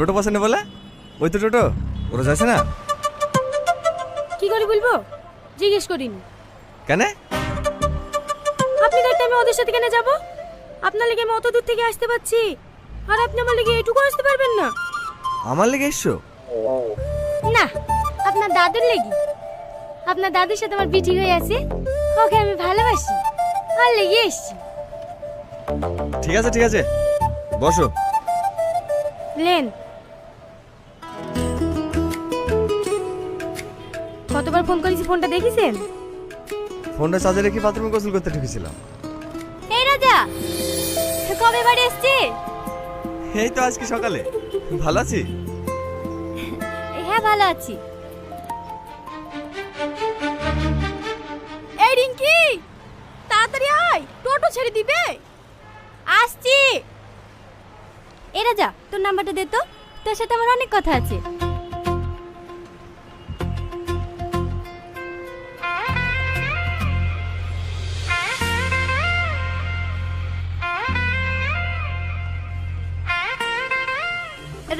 টোটো পছন্দ বলে? ওই তো টোটো, ওরা যাচ্ছে না? কি করে বলবো, জিজ্ঞেস করিনি। কেন? আপনি দেখতে আমি ওদের সাথে কেন যাব? আপনার লেগে আমি অত দূর থেকে আসতে পারছি, আর আপনি আমার লেগে এটুকু আসতে পারবেন না? আমার লেগে এসছো? না, আপনার দাদুর লেগে। আপনার দাদুর সাথে আমার বিটি হয়ে আছে, ওকে আমি ভালোবাসি, আর লেগে এসছি। ঠিক আছে ঠিক আছে, বসো। লেন। কতবার ফোন করেছি, ফোনটা দেখেছেন? ফোনটা চার্জে রেখে বাথরুমে গোসল করতে ঢুকেছিলাম। এই রাজা, কবে বাড়ি এসছি? এই তো আজকে সকালে। ভালো আছি? হ্যাঁ ভালো আছি। এই রিঙ্কি, তাড়াতাড়ি আয়, টোটো ছেড়ে দিবে। আসছি। এই রাজা, তোর নাম্বারটা দে তো, তোর সাথে আমার অনেক কথা আছে।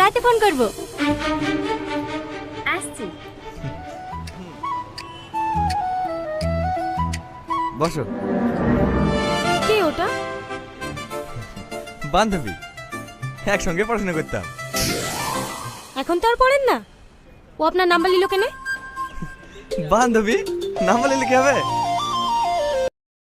রাতে ফোন করব। আসছি। বসো। কে ওটা? বান্ধবী, একসঙ্গে পড়াশোনা করতাম। এখন তো আর পড়েন না। ও আপনার নাম্বার নিল কেন? বান্ধবী, নাম বলে লিখে হবে?